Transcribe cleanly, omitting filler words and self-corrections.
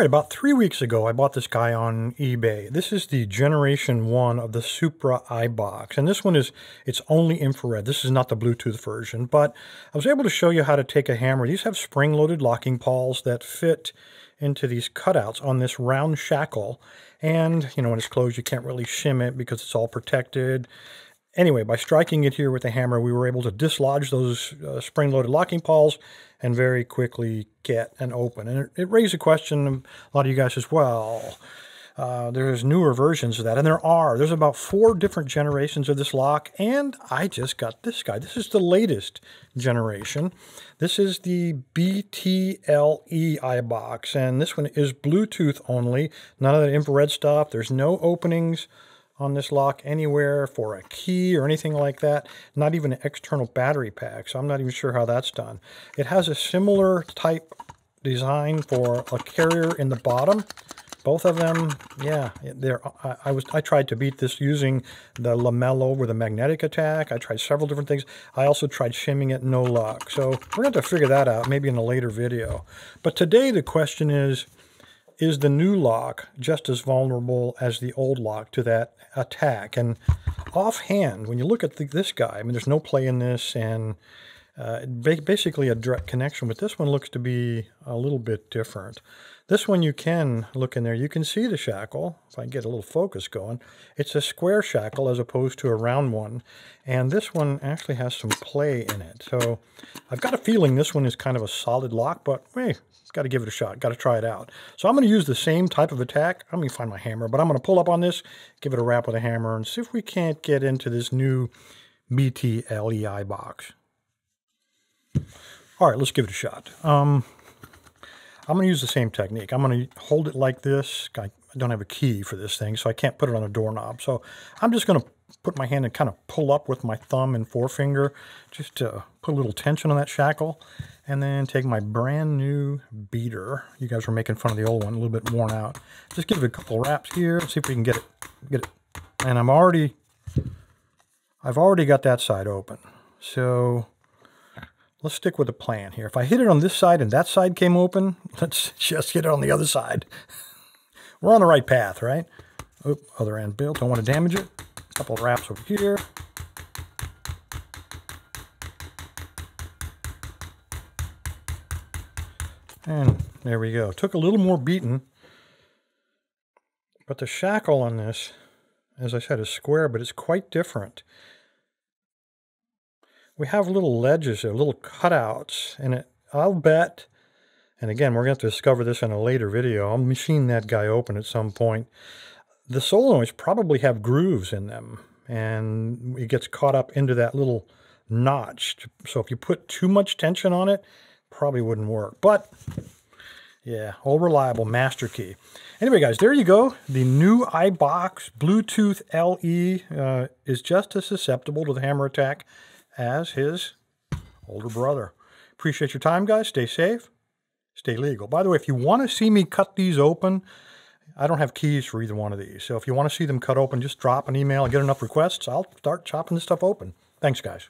right, about 3 weeks ago, I bought this guy on eBay. This is the Generation 1 of the Supra iBox, and this one it's only infrared. This is not the Bluetooth version, but I was able to show you how to take a hammer. These have spring-loaded locking pawls that fit into these cutouts on this round shackle, and, you know, when it's closed, you can't really shim it because it's all protected. Anyway, by striking it here with the hammer, we were able to dislodge those spring-loaded locking pawls and very quickly get an open. And it raised a question, a lot of you guys as well. There's newer versions of that, and there's about 4 different generations of this lock, and I just got this guy. This is the latest generation. This is the BTLE iBox, and this one is Bluetooth only. None of that infrared stuff. There's no openings on this lock anywhere for a key or anything like that. Not even an external battery pack, so I'm not even sure how that's done. It has a similar type design for a carrier in the bottom. Both of them, yeah, I tried to beat this using the lamello with a magnetic attack. I tried several different things. I also tried shimming it, no luck. So we're going to have to figure that out maybe in a later video. But today the question is the new lock just as vulnerable as the old lock to that attack? And offhand, when you look at this guy, I mean, there's no play in this, and basically a direct connection, but this one looks to be a little bit different. This one, you can look in there, you can see the shackle. If I can get a little focus going, it's a square shackle as opposed to a round one, and this one actually has some play in it. So I've got a feeling this one is kind of a solid lock, but hey, got to give it a shot, got to try it out. So I'm going to use the same type of attack. I'm going to find my hammer, but I'm going to pull up on this, give it a wrap with a hammer, and see if we can't get into this new BTLE box. All right, let's give it a shot. I'm going to use the same technique. I'm going to hold it like this. I don't have a key for this thing, so I can't put it on a doorknob. So I'm just going to put my hand and kind of pull up with my thumb and forefinger just to put a little tension on that shackle, and then take my brand new beater. You guys were making fun of the old one, a little bit worn out. Just give it a couple wraps here, see if we can get it. And I've already got that side open. So let's stick with the plan here. If I hit it on this side and that side came open, let's just hit it on the other side. We're on the right path, right? Oop, other end built, don't want to damage it. A couple of wraps over here. And there we go. Took a little more beating, but the shackle on this, as I said, is square, but it's quite different. We have little ledges there, little cutouts, and I'll bet, and again, we're going to have to discover this in a later video. I'll machine that guy open at some point. The solenoids probably have grooves in them, and it gets caught up into that little notch. So if you put too much tension on it, probably wouldn't work. But yeah, all reliable, master key. Anyway, guys, there you go. The new iBox Bluetooth LE is just as susceptible to the hammer attack as his older brother. Appreciate your time, guys. Stay safe, stay legal. By the way, if you want to see me cut these open, I don't have keys for either one of these. So if you want to see them cut open, just drop an email. I get enough requests, I'll start chopping this stuff open. Thanks, guys.